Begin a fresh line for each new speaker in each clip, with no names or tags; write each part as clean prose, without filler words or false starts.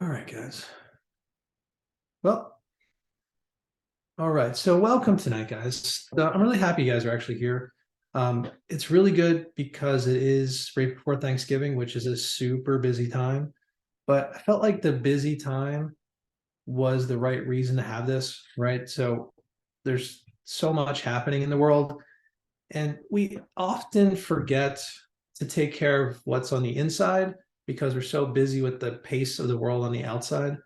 All right, guys. Well, all right. So welcome tonight, guys. I'm really happy you guys are actually here. It's really good because it is right before Thanksgiving, which is a super busy time. But I felt like the busy time was the right reason to have this, right? So there's so much happening in the world, and we often forget to take care of what's on the inside because we're so busy with the pace of the world on the outside.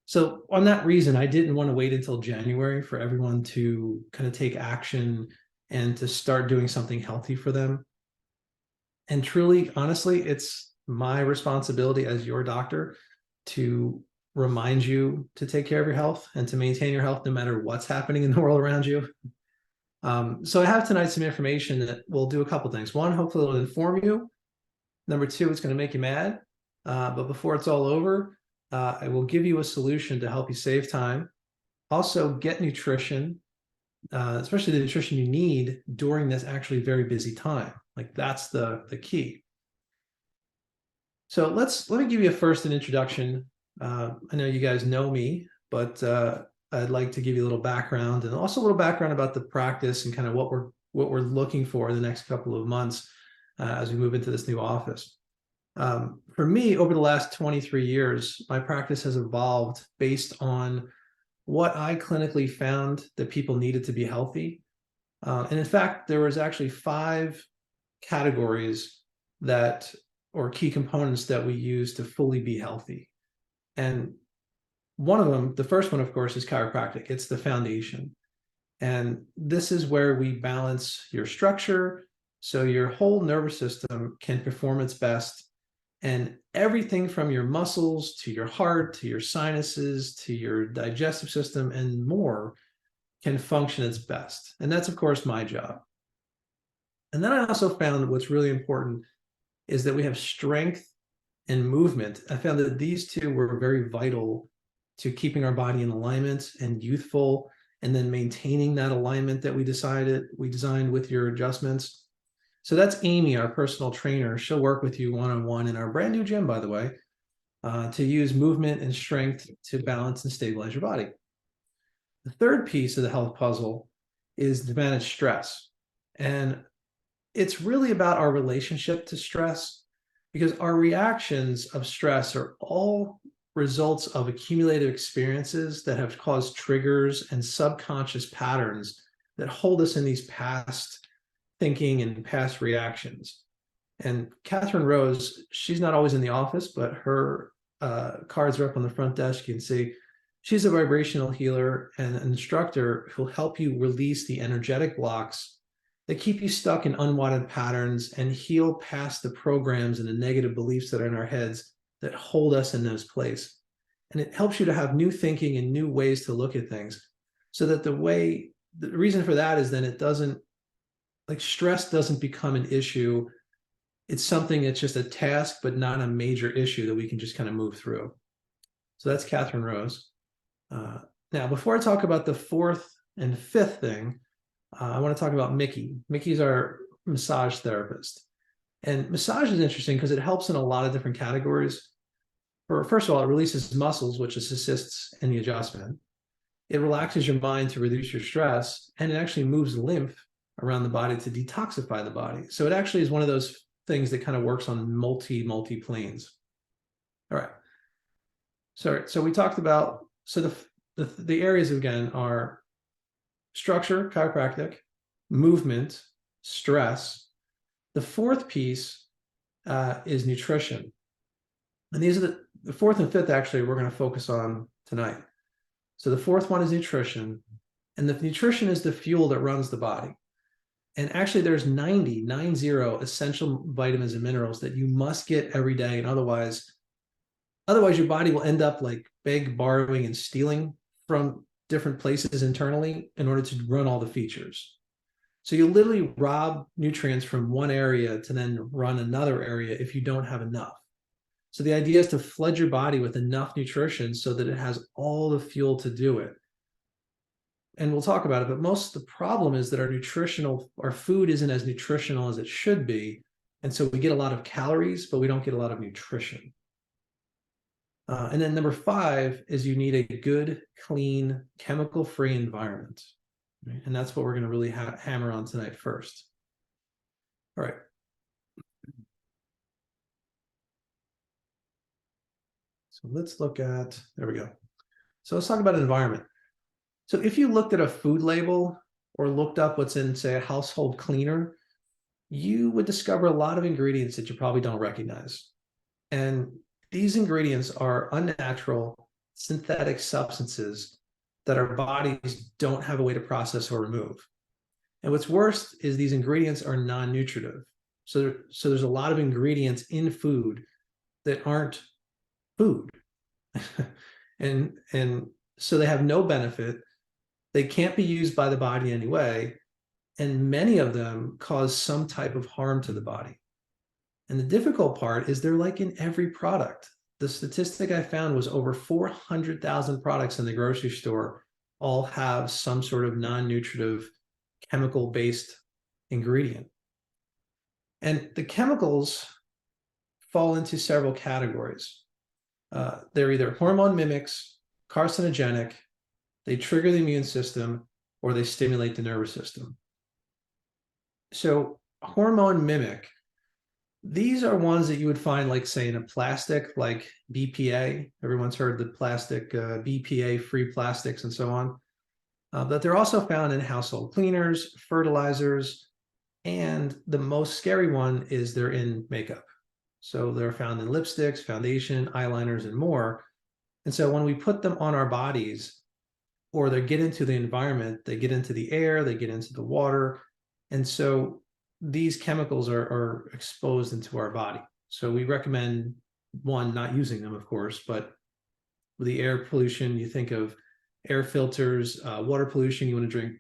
So on that reason, I didn't want to wait until January for everyone to kind of take action and to start doing something healthy for them. And truly, honestly, it's my responsibility as your doctor to remind you to take care of your health and to maintain your health no matter what's happening in the world around you. So I have tonight some information that will do a couple things. One, hopefully it'll inform you. Number two, it's going to make you mad. But before it's all over, I will give you a solution to help you save time. Also, get nutrition, especially the nutrition you need during this actually very busy time. Like that's the key. So let me give you an introduction. I know you guys know me, but I'd like to give you a little background and also a little background about the practice and kind of what we're looking for in the next couple of months as we move into this new office. For me, over the last 23 years, my practice has evolved based on what I clinically found that people needed to be healthy. And in fact, there was actually 5 categories or key components that we use to fully be healthy. And one of them, the first one, of course, is chiropractic. It's the foundation. And this is where we balance your structure so your whole nervous system can perform its best, and everything from your muscles to your heart to your sinuses to your digestive system and more can function its best. And that's, of course, my job. And then I also found what's really important is that we have strength and movement. I found that these two were very vital to keeping our body in alignment and youthful, and then maintaining that alignment that we designed with your adjustments. So that's Amy, our personal trainer. She'll work with you one-on-one in our brand new gym, by the way, to use movement and strength to balance and stabilize your body. The third piece of the health puzzle is to manage stress. And it's really about our relationship to stress, because our reactions of stress are all results of accumulated experiences that have caused triggers and subconscious patterns that hold us in these past thinking and past reactions. And Catherine Rose, she's not always in the office, but her cards are up on the front desk. You can see she's a vibrational healer and an instructor who'll help you release the energetic blocks that keep you stuck in unwanted patterns and heal past the programs and the negative beliefs that are in our heads that hold us in those places. And it helps you to have new thinking and new ways to look at things, so that the reason for that is then it doesn't, like, stress doesn't become an issue. It's something that's just a task, but not a major issue that we can just kind of move through. So that's Catherine Rose. Now, before I talk about the fourth and fifth thing, I want to talk about Mickey. Mickey's our massage therapist. And massage is interesting because it helps in a lot of different categories. First of all, it releases muscles, which assists in the adjustment. It relaxes your mind to reduce your stress, and it actually moves lymph around the body to detoxify the body. So it actually is one of those things that kind of works on multi planes. All right. So we talked about, so the areas again are structure, chiropractic, movement, stress. The fourth piece is nutrition. And these are the fourth and fifth, actually, we're going to focus on tonight. So the fourth one is nutrition. And the nutrition is the fuel that runs the body. And actually, there's 90 essential vitamins and minerals that you must get every day. And otherwise your body will end up like borrowing and stealing from different places internally in order to run all the features. So you literally rob nutrients from one area to then run another area if you don't have enough. So the idea is to flood your body with enough nutrition so that it has all the fuel to do it. And we'll talk about it, but most of the problem is that our food isn't as nutritional as it should be. And so we get a lot of calories, but we don't get a lot of nutrition. And then number 5 is you need a good, clean, chemical-free environment. Right? And that's what we're going to really hammer on tonight first. All right. So let's look at, there we go. So let's talk about environment. So if you looked at a food label or looked up what's in, say, a household cleaner, you would discover a lot of ingredients that you probably don't recognize. And these ingredients are unnatural, synthetic substances that our bodies don't have a way to process or remove. And what's worse is these ingredients are non-nutritive. So there's a lot of ingredients in food that aren't food. and so they have no benefit. They can't be used by the body anyway. And many of them cause some type of harm to the body. And the difficult part is they're like in every product. The statistic I found was over 400,000 products in the grocery store all have some sort of non-nutritive chemical-based ingredient. And the chemicals fall into several categories. They're either hormone mimics, carcinogenic, they trigger the immune system, or they stimulate the nervous system. So hormone mimic, these are ones that you would find, like, say, in a plastic, like BPA. Everyone's heard the plastic, BPA-free plastics and so on. But they're also found in household cleaners, fertilizers, and the most scary one is they're in makeup. So they're found in lipsticks, foundation, eyeliners, and more. And so when we put them on our bodies, or they get into the environment, they get into the air, they get into the water. And so these chemicals are exposed into our body. So we recommend, one, not using them, of course, but with the air pollution, you think of air filters, water pollution, you want to drink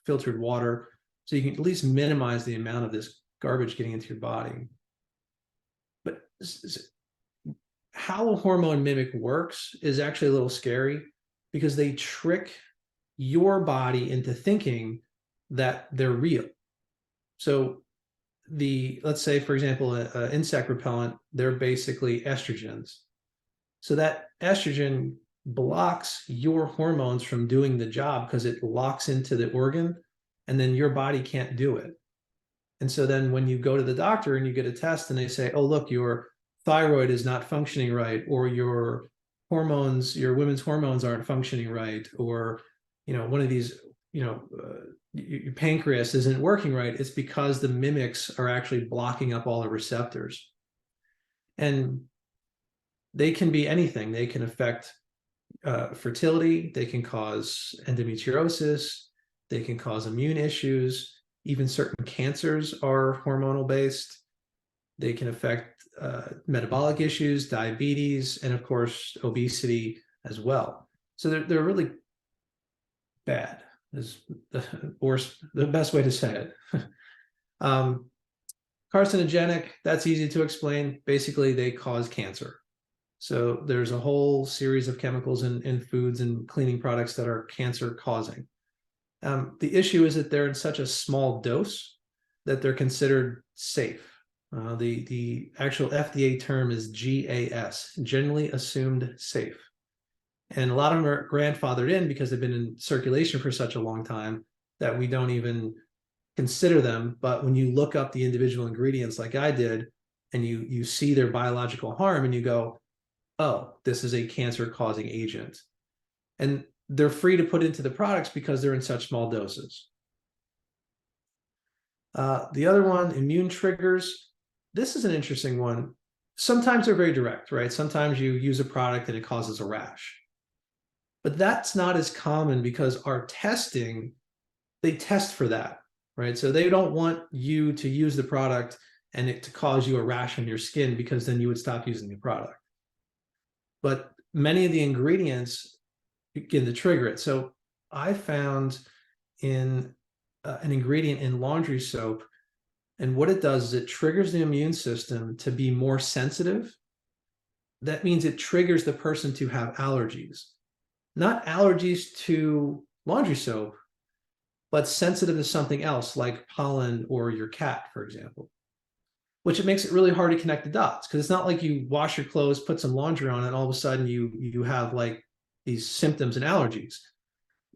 filtered water, so you can at least minimize the amount of this garbage getting into your body. But how a hormone mimic works is actually a little scary, because they trick your body into thinking that they're real. So let's say, for example, an insect repellent, they're basically estrogens. So that estrogen blocks your hormones from doing the job because it locks into the organ, and then your body can't do it. And so then when you go to the doctor and you get a test and they say, oh, look, your thyroid is not functioning right, or your hormones, your women's hormones aren't functioning right, or, one of these, your pancreas isn't working right, it's because the mimics are actually blocking up all the receptors. And they can be anything. They can affect fertility, they can cause endometriosis, they can cause immune issues, even certain cancers are hormonal based. They can affect metabolic issues, diabetes, and of course, obesity as well. So they're really bad, is the best way to say it. Carcinogenic, that's easy to explain. Basically, they cause cancer. So there's a whole series of chemicals in foods and cleaning products that are cancer causing. The issue is that they're in such a small dose that they're considered safe. The actual FDA term is GAS, generally assumed safe. And a lot of them are grandfathered in because they've been in circulation for such a long time that we don't even consider them. But when you look up the individual ingredients like I did, and you see their biological harm, and you go, oh, this is a cancer-causing agent. And they're free to put into the products because they're in such small doses. The other one, immune triggers. This is an interesting one. Sometimes they're very direct, right? Sometimes you use a product and it causes a rash. But that's not as common because our testing, they test for that, right? So they don't want you to use the product and it to cause you a rash on your skin, because then you would stop using the product. But many of the ingredients begin to trigger it. So I found in an ingredient in laundry soap, and what it does is it triggers the immune system to be more sensitive. That means it triggers the person to have allergies. Not allergies to laundry soap, but sensitive to something else like pollen or your cat, for example. which it makes it really hard to connect the dots, because it's not like you wash your clothes, put some laundry on, and all of a sudden you have like these symptoms and allergies.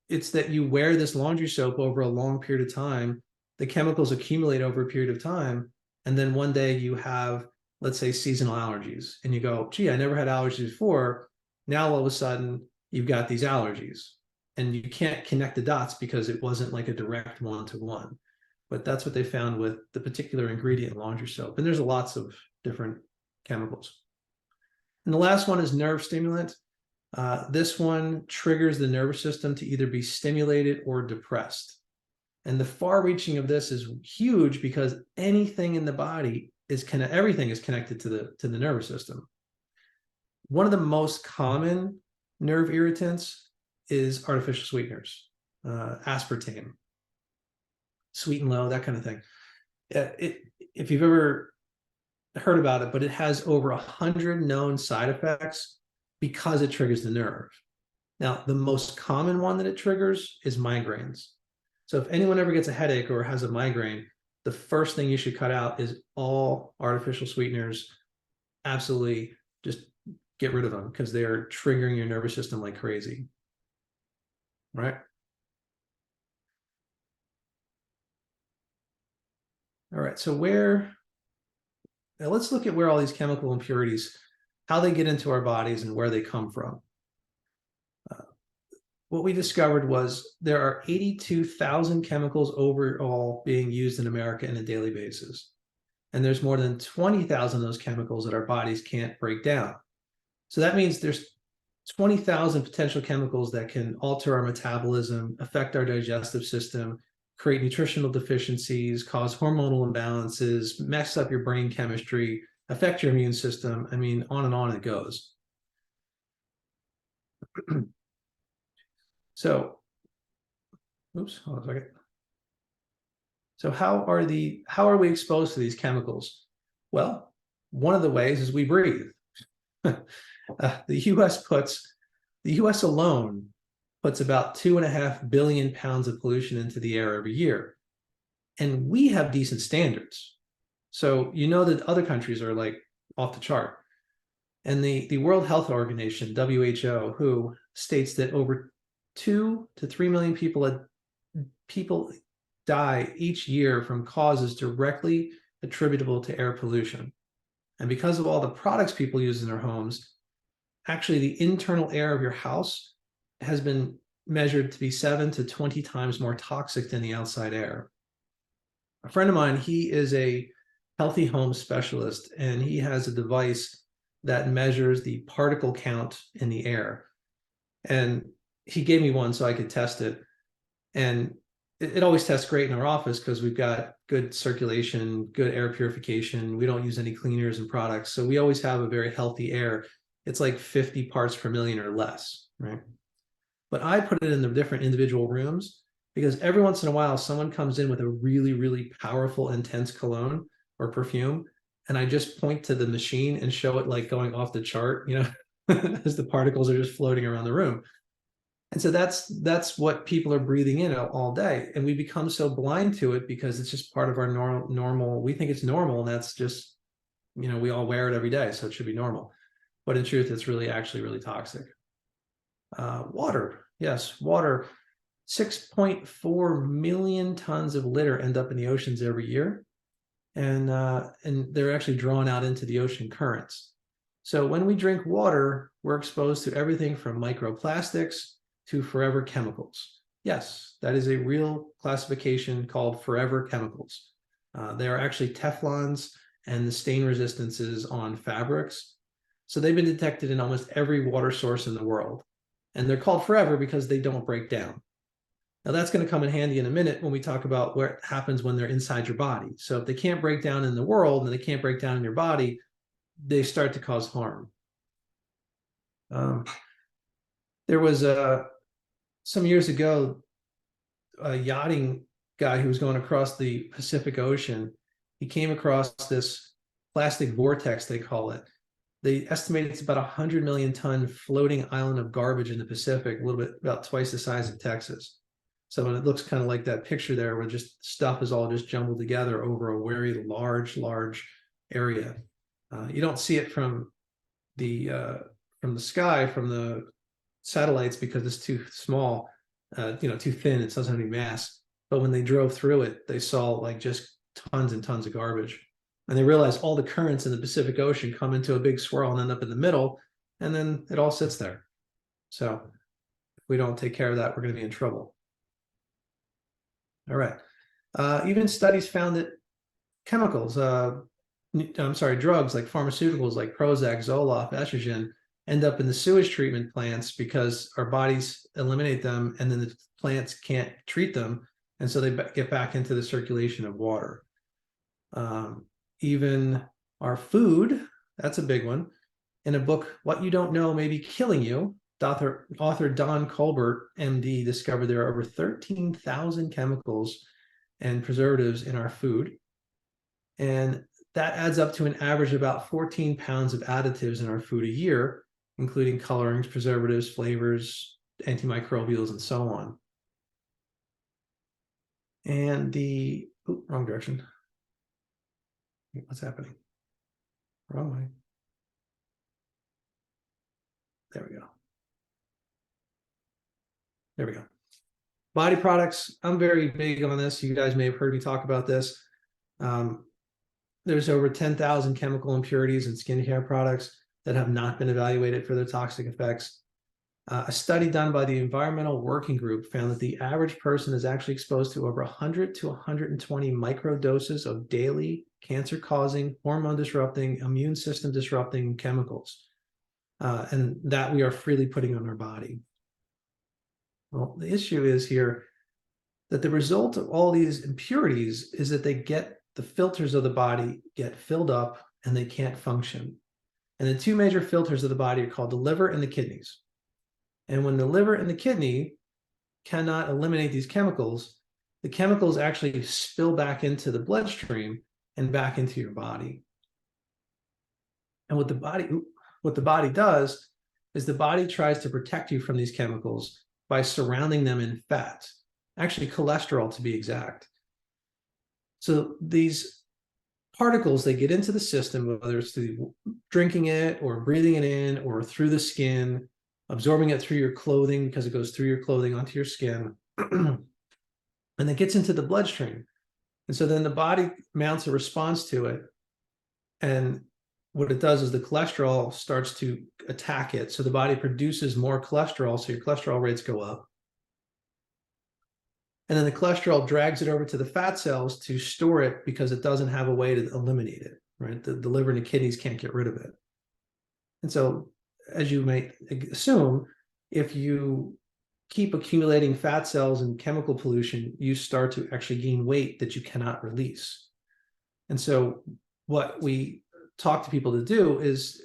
It's that you wear this laundry soap over a long period of time, the chemicals accumulate over a period of time, and then one day you have, let's say, seasonal allergies, and you go, gee, I never had allergies before. Now all of a sudden you've got these allergies, and you can't connect the dots because it wasn't like a direct one-to-one. But that's what they found with the particular ingredient laundry soap. And there's lots of different chemicals. And the last one is nerve stimulant. This one triggers the nervous system to either be stimulated or depressed. And the far reaching of this is huge, because anything in the body everything is connected to the nervous system. One of the most common nerve irritants is artificial sweeteners, aspartame, sweet and low, that kind of thing. If you've ever heard about it, but it has over 100 known side effects because it triggers the nerve. Now, the most common one that it triggers is migraines. So if anyone ever gets a headache or has a migraine, the first thing you should cut out is all artificial sweeteners. Absolutely, just get rid of them, because they are triggering your nervous system like crazy, right? All right, so now let's look at where all these chemical impurities, how they get into our bodies and where they come from. What we discovered was there are 82,000 chemicals overall being used in America on a daily basis. And there's more than 20,000 of those chemicals that our bodies can't break down. So that means there's 20,000 potential chemicals that can alter our metabolism, affect our digestive system, create nutritional deficiencies, cause hormonal imbalances, mess up your brain chemistry, affect your immune system. I mean, on it goes. So, oops, hold on a second. So how are we exposed to these chemicals? Well, one of the ways is we breathe. The US alone puts about 2.5 billion pounds of pollution into the air every year. And we have decent standards. So you know that other countries are like off the chart. And the World Health Organization, WHO, states that over 2 to 3 million people die each year from causes directly attributable to air pollution. And because of all the products people use in their homes, actually the internal air of your house has been measured to be 7 to 20 times more toxic than the outside air. A friend of mine, he is a healthy home specialist, and he has a device that measures the particle count in the air. And he gave me one so I could test it. And it always tests great in our office because we've got good circulation, good air purification. We don't use any cleaners and products. So we always have a very healthy air. It's like 50 parts per million or less, right? But I put it in the different individual rooms because every once in a while, someone comes in with a really, really powerful, intense cologne or perfume. And I just point to the machine and show it like going off the chart, as the particles are just floating around the room. And so that's what people are breathing in all day. And we become so blind to it because it's just part of our normal, we think it's normal. And that's just, we all wear it every day. So it should be normal. But in truth, it's actually really toxic. Water. Yes, water. 6.4 million tons of litter end up in the oceans every year. And they're actually drawn out into the ocean currents. So when we drink water, we're exposed to everything from microplastics to forever chemicals. Yes, that is a real classification called forever chemicals. They are actually Teflons and the stain resistances on fabrics. So they've been detected in almost every water source in the world. And they're called forever because they don't break down. Now that's going to come in handy in a minute when we talk about what happens when they're inside your body. So if they can't break down in the world and they can't break down in your body, they start to cause harm. There was some years ago, a yachting guy who was going across the Pacific Ocean. He came across this plastic vortex, they call it. They estimate it's about 100 million ton floating island of garbage in the Pacific, a little bit about twice the size of Texas. So it looks kind of like that picture there where just stuff is all just jumbled together over a very large area. You don't see it from the sky, from the satellites, because it's too small, too thin. It doesn't have any mass. But when they drove through it, they saw like just tons and tons of garbage. And they realized all the currents in the Pacific Ocean come into a big swirl and end up in the middle, and then it all sits there. So if we don't take care of that, we're going to be in trouble. All right. Even studies found that chemicals, drugs like pharmaceuticals like Prozac, Zoloft, estrogen, end up in the sewage treatment plants because our bodies eliminate them, and then the plants can't treat them, and so they get back into the circulation of water. Even our food, that's a big one. In a book, What You Don't Know May Be Killing You, author Don Colbert, MD, discovered there are over 13,000 chemicals and preservatives in our food. And that adds up to an average of about 14 pounds of additives in our food a year, including colorings, preservatives, flavors, antimicrobials, and so on. And wrong direction. What's happening? Wrong way. There we go. There we go. Body products. I'm very big on this. You guys may have heard me talk about this. There's over 10,000 chemical impurities in skincare products that have not been evaluated for their toxic effects. A study done by the Environmental Working Group found that the average person is actually exposed to over 100 to 120 microdoses of daily cancer-causing, hormone-disrupting, immune system disrupting chemicals, and that we are freely putting on our body. Well, the issue is here that the result of all these impurities is that the filters of the body get filled up and they can't function. And the two major filters of the body are called the liver and the kidneys. And when the liver and the kidney cannot eliminate these chemicals, the chemicals actually spill back into the bloodstream and back into your body. And what the body does is the body tries to protect you from these chemicals by surrounding them in fat, actually cholesterol to be exact. So these particles, they get into the system, whether it's through drinking it or breathing it in or through the skin, absorbing it through your clothing because it goes through your clothing onto your skin, and it gets into the bloodstream. And so then the body mounts a response to it. And what it does is the cholesterol starts to attack it. So the body produces more cholesterol, so your cholesterol rates go up. And then the cholesterol drags it over to the fat cells to store it because it doesn't have a way to eliminate it, right? The liver and the kidneys can't get rid of it. And so, as you might assume, if you keep accumulating fat cells and chemical pollution, you start to actually gain weight that you cannot release. And so what we talk to people to do is,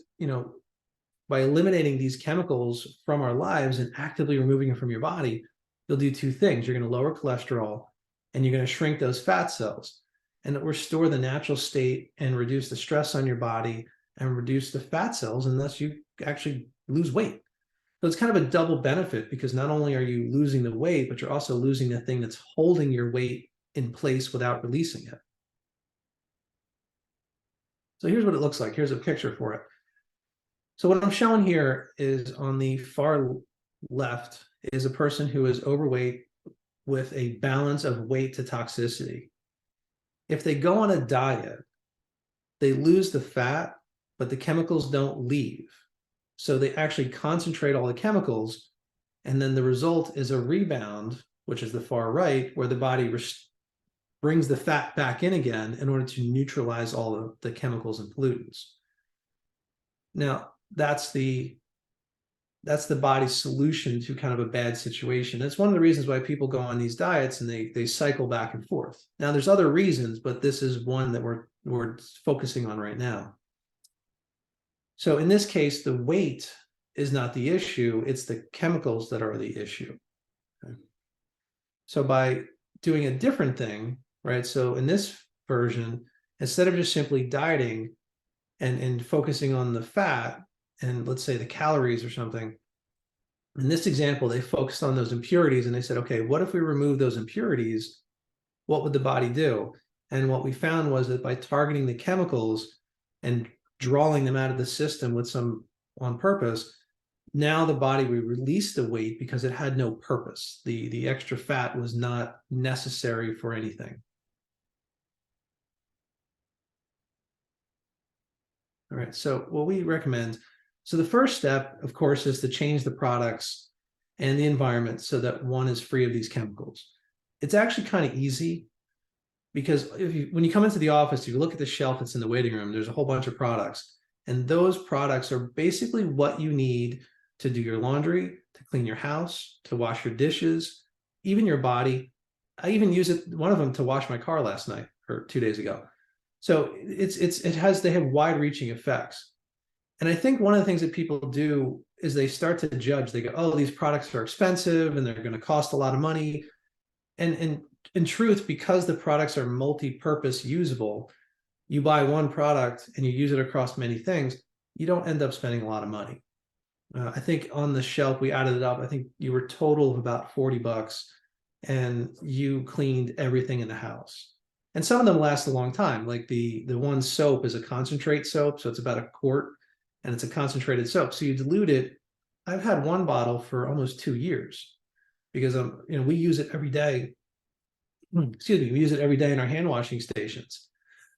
by eliminating these chemicals from our lives and actively removing them from your body, you'll do two things. You're going to lower cholesterol and you're going to shrink those fat cells and restore the natural state and reduce the stress on your body and reduce the fat cells, and thus you actually lose weight. So it's kind of a double benefit, because not only are you losing the weight, but you're also losing the thing that's holding your weight in place without releasing it. So here's what it looks like. Here's a picture for it. So what I'm showing here is, on the far left is a person who is overweight with a balance of weight to toxicity. If they go on a diet, they lose the fat, but the chemicals don't leave. So they actually concentrate all the chemicals, and then the result is a rebound, which is the far right, where the body brings the fat back in again in order to neutralize all of the chemicals and pollutants. Now, that's the body's solution to kind of a bad situation. That's one of the reasons why people go on these diets and they cycle back and forth. Now, there's other reasons, but this is one that we're focusing on right now. So in this case, the weight is not the issue, it's the chemicals that are the issue. Okay. So by doing a different thing, right? So in this version, instead of just simply dieting and focusing on the fat and, let's say, the calories or something, in this example, they focused on those impurities and they said, okay, what if we remove those impurities? What would the body do? And what we found was that by targeting the chemicals, and drawing them out of the system with some on purpose, now the body would release the weight because it had no purpose. The extra fat was not necessary for anything. All right, so what we recommend, so the first step, of course, is to change the products and the environment so that one is free of these chemicals. It's actually kind of easy because when you come into the office, you look at the shelf that's in the waiting room, there's a whole bunch of products. And those products are basically what you need to do your laundry, to clean your house, to wash your dishes, even your body. I even use one of them to wash my car last night or 2 days ago. So they have wide-reaching effects. And I think one of the things that people do is they start to judge. They go, oh, these products are expensive and they're going to cost a lot of money. And in truth, because the products are multi-purpose usable, you buy one product and you use it across many things, you don't end up spending a lot of money. I think on the shelf, we added it up. I think you were total of about $40 and you cleaned everything in the house. And some of them last a long time. Like the one soap is a concentrate soap. So it's about a quart and it's a concentrated soap. So you dilute it. I've had one bottle for almost 2 years because we use it every day. Excuse me, we use it every day in our hand washing stations.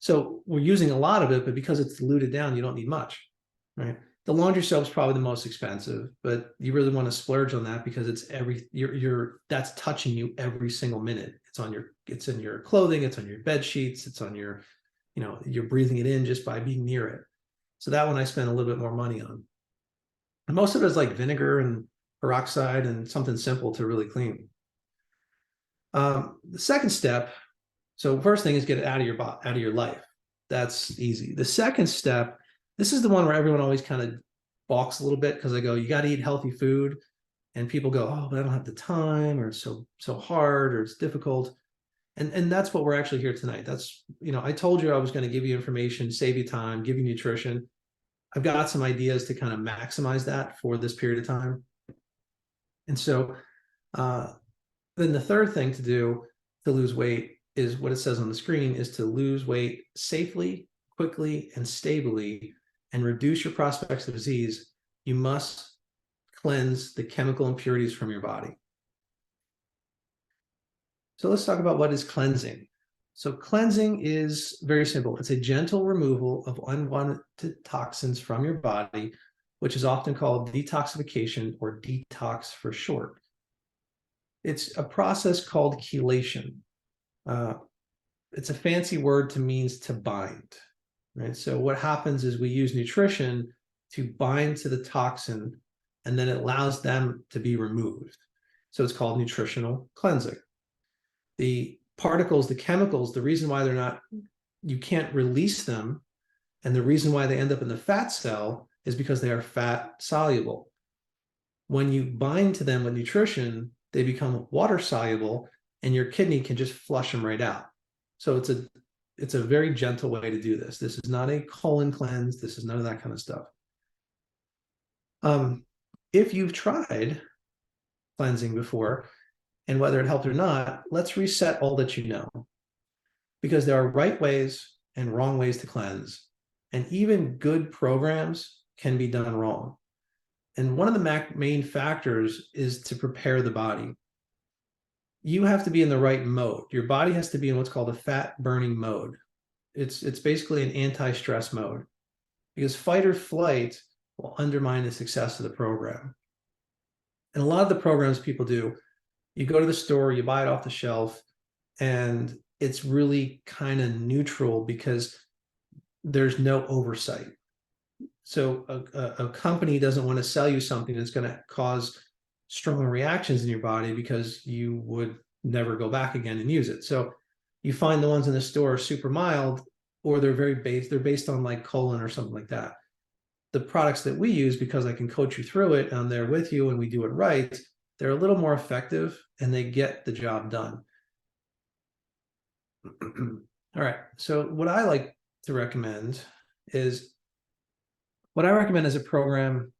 So we're using a lot of it, but because it's diluted down, you don't need much, right? The laundry soap is probably the most expensive, but you really want to splurge on that because it's that's touching you every single minute. It's in your clothing, it's on your bed sheets, it's on your, you're breathing it in just by being near it. So that one I spend a little bit more money on. And most of it is like vinegar and peroxide and something simple to really clean. The second step, so first thing is get it out of your life. That's easy. The second step, this is the one where everyone always kind of balks a little bit because I go, you got to eat healthy food. And people go, oh, but I don't have the time, or it's so hard, or it's difficult. And that's what we're actually here tonight. That's, I told you I was going to give you information, save you time, give you nutrition. I've got some ideas to kind of maximize that for this period of time. And so then the third thing to do to lose weight is what it says on the screen, is to lose weight safely, quickly, and stably, and reduce your prospects of disease. You must cleanse the chemical impurities from your body. So let's talk about what is cleansing. So cleansing is very simple. It's a gentle removal of unwanted toxins from your body, which is often called detoxification, or detox for short. It's a process called chelation. It's a fancy word to means to bind, right? So what happens is we use nutrition to bind to the toxin, and then it allows them to be removed. So it's called nutritional cleansing. The particles, the chemicals, the reason why you can't release them, and the reason why they end up in the fat cell is because they are fat soluble. When you bind to them with nutrition, they become water soluble, and your kidney can just flush them right out. So it's a very gentle way to do this. This is not a colon cleanse. This is none of that kind of stuff. If you've tried cleansing before, and whether it helped or not, let's reset all that you know. Because there are right ways and wrong ways to cleanse. And even good programs can be done wrong. And one of the main factors is to prepare the body. You have to be in the right mode. Your body has to be in what's called a fat burning mode. It's basically an anti-stress mode, because fight or flight will undermine the success of the program. And a lot of the programs people do, you go to the store, you buy it off the shelf, and it's really kind of neutral because there's no oversight. So a company doesn't want to sell you something that's going to cause strong reactions in your body because you would never go back again and use it. So you find the ones in the store are super mild, or they're based on like colon or something like that. The products that we use, because I can coach you through it, and I'm there with you and we do it right, they're a little more effective and they get the job done. All right. So what I like to recommend is a program.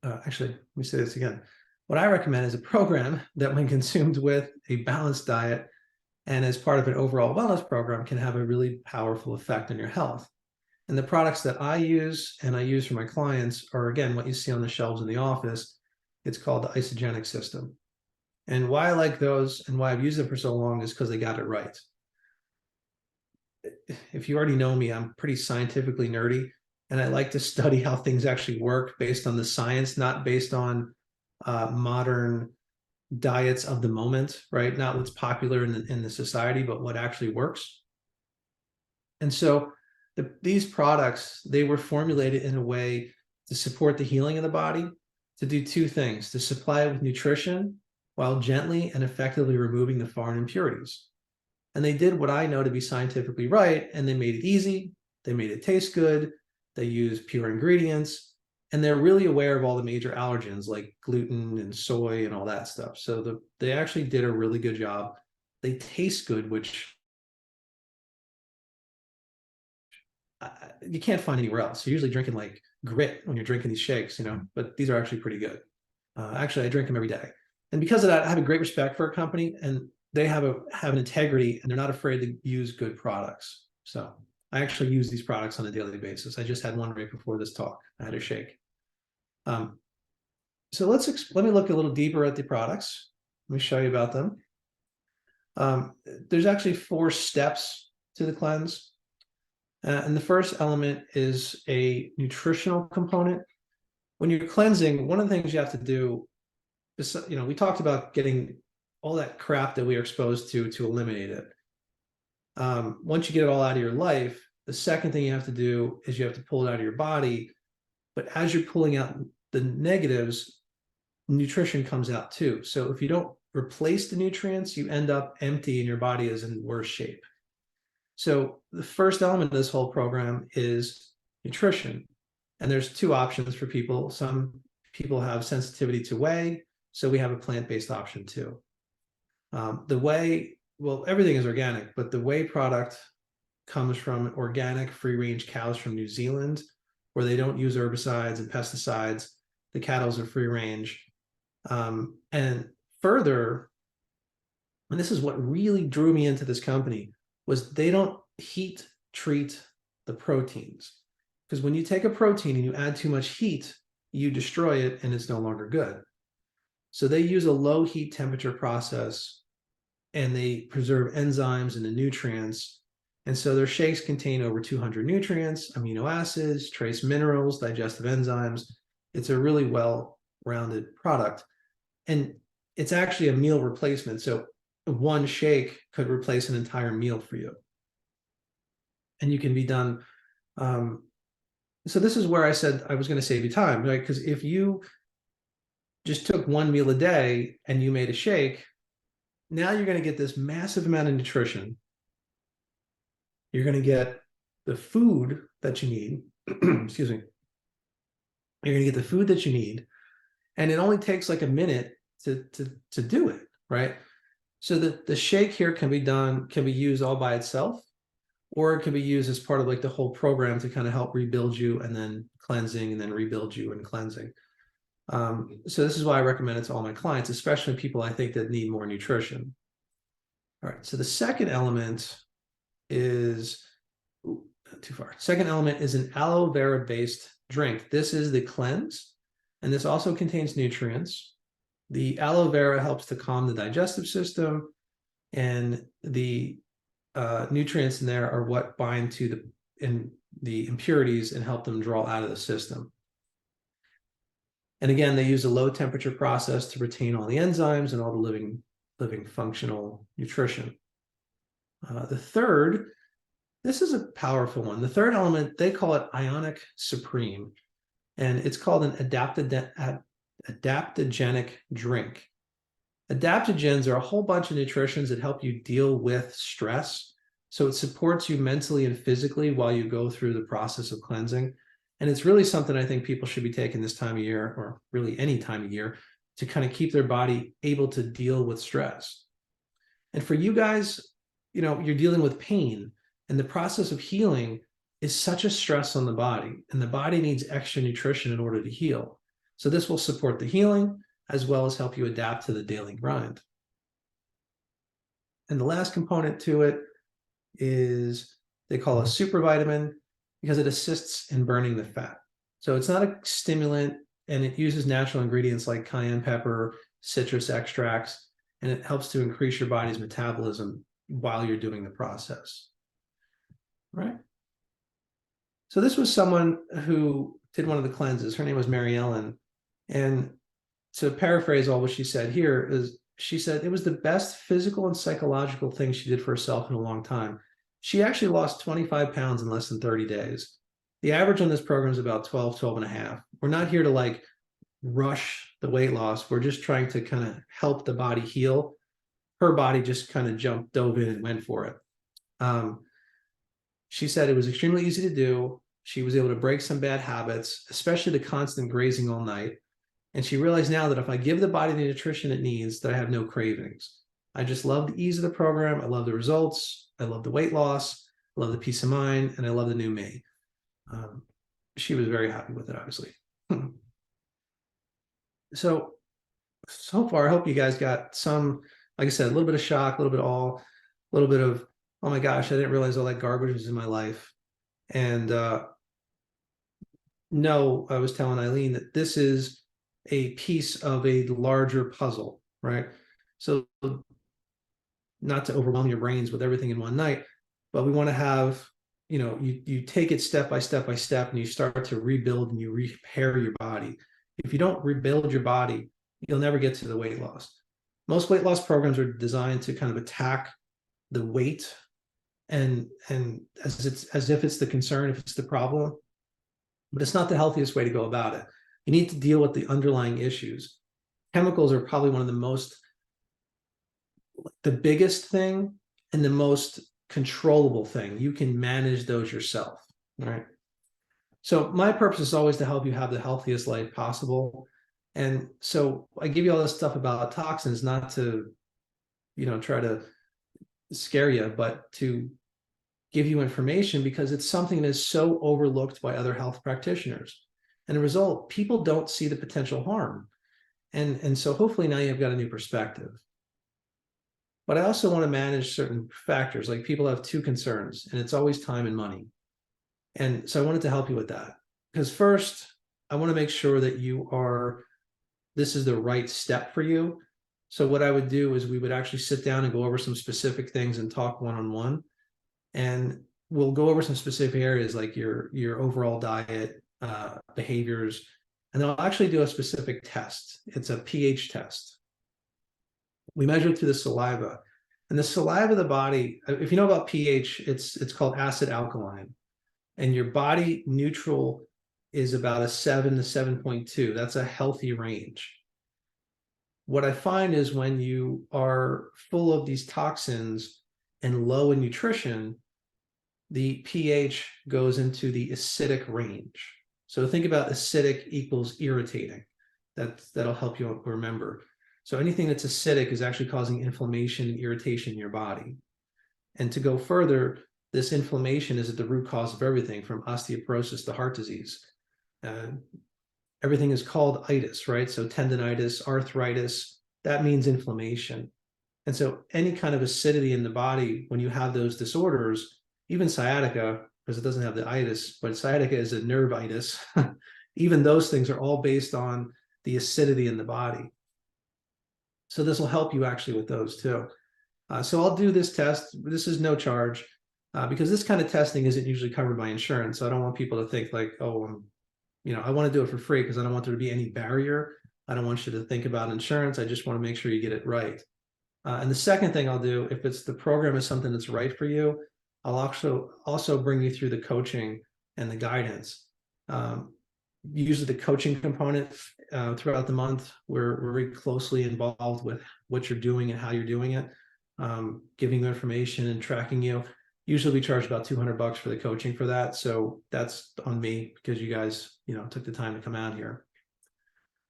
Actually, let me say this again. What I recommend is a program that, when consumed with a balanced diet and as part of an overall wellness program, can have a really powerful effect on your health. And the products that I use and I use for my clients are, again, what you see on the shelves in the office. It's called the isogenic system. And why I like those and why I've used them for so long is because they got it right. If you already know me, I'm pretty scientifically nerdy, and I like to study how things actually work based on the science, not based on modern diets of the moment, right? Not what's popular in the society, but what actually works. And so these products, they were formulated in a way to support the healing of the body, to do two things: to supply it with nutrition while gently and effectively removing the foreign impurities. And they did what I know to be scientifically right, and they made it easy, they made it taste good, they use pure ingredients, and they're really aware of all the major allergens like gluten and soy and all that stuff. So they actually did a really good job. They taste good, which you can't find anywhere else. You're usually drinking like grit when you're drinking these shakes, but these are actually pretty good. Actually, I drink them every day. And because of that, I have a great respect for a company, and they have an integrity, and they're not afraid to use good products. So I actually use these products on a daily basis. I just had one right before this talk. I had a shake. So let me look a little deeper at the products. Let me show you about them. There's actually 4 steps to the cleanse. And the first element is a nutritional component. When you're cleansing, one of the things you have to do is, we talked about getting all that crap that we are exposed to eliminate it. Once you get it all out of your life, the second thing you have to do is you have to pull it out of your body. But as you're pulling out the negatives, nutrition comes out too. So if you don't replace the nutrients, you end up empty and your body is in worse shape. So the first element of this whole program is nutrition. And there's 2 options for people. Some people have sensitivity to whey, so we have a plant-based option too. The whey, well, everything is organic, but the whey product comes from organic free-range cows from New Zealand, where they don't use herbicides and pesticides. The cattle are free-range. And further, and this is what really drew me into this company, was they don't heat treat the proteins. Because when you take a protein and you add too much heat, you destroy it and it's no longer good. So they use a low heat temperature process, and they preserve enzymes and the nutrients. And so their shakes contain over 200 nutrients, amino acids, trace minerals, digestive enzymes. It's a really well-rounded product. And it's actually a meal replacement. So one shake could replace an entire meal for you. And you can be done. So this is where I said I was going to save you time, right? Because if you just took one meal a day and you made a shake, now you're going to get this massive amount of nutrition. You're going to get the food that you need. Excuse me. You're going to get the food that you need. And it only takes like a minute to do it, right? So the shake here can be used all by itself, or it can be used as part of like the whole program to kind of help rebuild you, and then cleansing, and then rebuild you and cleansing. So this is why I recommend it to all my clients, especially people I think that need more nutrition. All right, so the second element is, not too far. Second element is an aloe vera based drink. This is the cleanse, and this also contains nutrients. The aloe vera helps to calm the digestive system, and the nutrients in there are what bind to the impurities and help them draw out of the system. And again, they use a low temperature process to retain all the enzymes and all the living functional nutrition. The third, this is a powerful one. The third element, they call it Ionic Supreme, and it's called an adaptogenic drink. Adaptogens are a whole bunch of nutrients that help you deal with stress. So it supports you mentally and physically while you go through the process of cleansing. And it's really something I think people should be taking this time of year, or really any time of year, to kind of keep their body able to deal with stress. And for you guys, you're dealing with pain, and the process of healing is such a stress on the body, and the body needs extra nutrition in order to heal. So this will support the healing as well as help you adapt to the daily grind. And the last component to it is, they call a super vitamin. because it assists in burning the fat. So it's not a stimulant, and it uses natural ingredients like cayenne pepper, citrus extracts, and it helps to increase your body's metabolism while you're doing the process, right? So this was someone who did one of the cleanses. Her name was Mary Ellen. And to paraphrase all what she said here is, she said it was the best physical and psychological thing she did for herself in a long time. She actually lost 25 pounds in less than 30 days. The average on this program is about 12 and a half. We're not here to like rush the weight loss. We're just trying to kind of help the body heal. Her body just kind of dove in and went for it. She said it was extremely easy to do. She was able to break some bad habits, especially the constant grazing all night. And she realized now that if I give the body the nutrition it needs, that I have no cravings. I just love the ease of the program. I love the results. I love the weight loss. I love the peace of mind. And I love the new me. She was very happy with it, obviously. So far, I hope you guys got some, like I said, a little bit of shock, a little bit of awe, a little bit of, oh my gosh, I didn't realize all that garbage was in my life. And no, I was telling Eileen that this is a piece of a larger puzzle, right? So not to overwhelm your brains with everything in one night, but we want to have, you take it step by step by step, and you start to rebuild and you repair your body. If you don't rebuild your body, you'll never get to the weight loss. Most weight loss programs are designed to kind of attack the weight and as if it's the concern, if it's the problem, but it's not the healthiest way to go about it. You need to deal with the underlying issues. Chemicals are probably one of the biggest thing and the most controllable thing. You can manage those yourself, right? So my purpose is always to help you have the healthiest life possible. And so I give you all this stuff about toxins, not to, try to scare you, but to give you information, because it's something that is so overlooked by other health practitioners. And the result, people don't see the potential harm. And so hopefully now you've got a new perspective. But I also want to manage certain factors, like people have two concerns, and it's always time and money. And so I wanted to help you with that. Because first, I want to make sure that this is the right step for you. So what I would do is we would actually sit down and go over some specific things and talk one-on-one. And we'll go over some specific areas like your overall diet, behaviors, and then I'll actually do a specific test. It's a pH test. We measure it through the saliva. And the saliva of the body, if you know about pH, it's called acid alkaline. And your body neutral is about a 7 to 7.2. That's a healthy range. What I find is when you are full of these toxins and low in nutrition, the pH goes into the acidic range. So think about acidic equals irritating. That'll help you remember. So anything that's acidic is actually causing inflammation and irritation in your body. And to go further, this inflammation is at the root cause of everything from osteoporosis to heart disease. Everything is called itis, right? So tendonitis, arthritis, that means inflammation. And so any kind of acidity in the body, when you have those disorders, even sciatica, because it doesn't have the itis, but sciatica is a nervitis. Even those things are all based on the acidity in the body. So this will help you actually with those too. So I'll do this test. This is no charge because this kind of testing isn't usually covered by insurance. So I don't want people to think like, oh, I want to do it for free because I don't want there to be any barrier. I don't want you to think about insurance. I just want to make sure you get it right. And the second thing I'll do, if it's the program is something that's right for you, I'll also bring you through the coaching and the guidance. Usually the coaching component throughout the month, we're very closely involved with what you're doing and how you're doing it, giving you information and tracking you. Usually we charge about $200 for the coaching for that. So that's on me because you guys, took the time to come out here.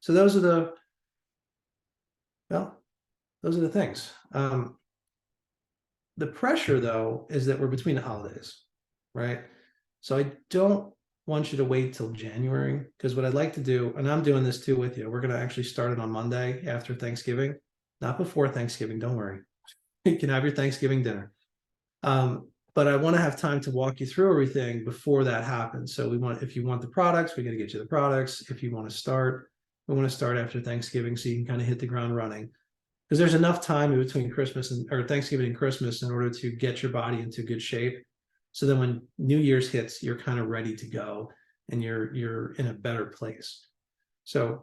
So those are the things. The pressure, though, is that we're between the holidays, right? So I don't want you to wait till January, because what I'd like to do, and I'm doing this too with you, we're going to actually start it on Monday after Thanksgiving, not before Thanksgiving. Don't worry. You can have your Thanksgiving dinner. but I want to have time to walk you through everything before that happens. So if you want the products, we got to get you the products. If you want to start, we want to start after Thanksgiving so you can kind of hit the ground running. Because there's enough time in between Christmas or Thanksgiving and Christmas in order to get your body into good shape. So then when New Year's hits, you're kind of ready to go and you're in a better place. So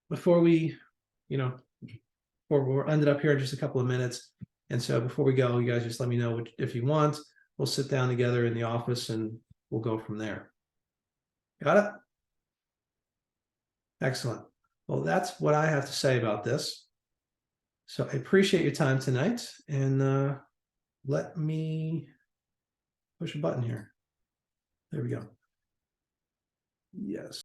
before we, we're ended up here in just a couple of minutes. And so before we go, you guys just let me know if you want. We'll sit down together in the office and we'll go from there. Got it? Excellent. Well, that's what I have to say about this. So I appreciate your time tonight, and let me push a button here. There we go. Yes.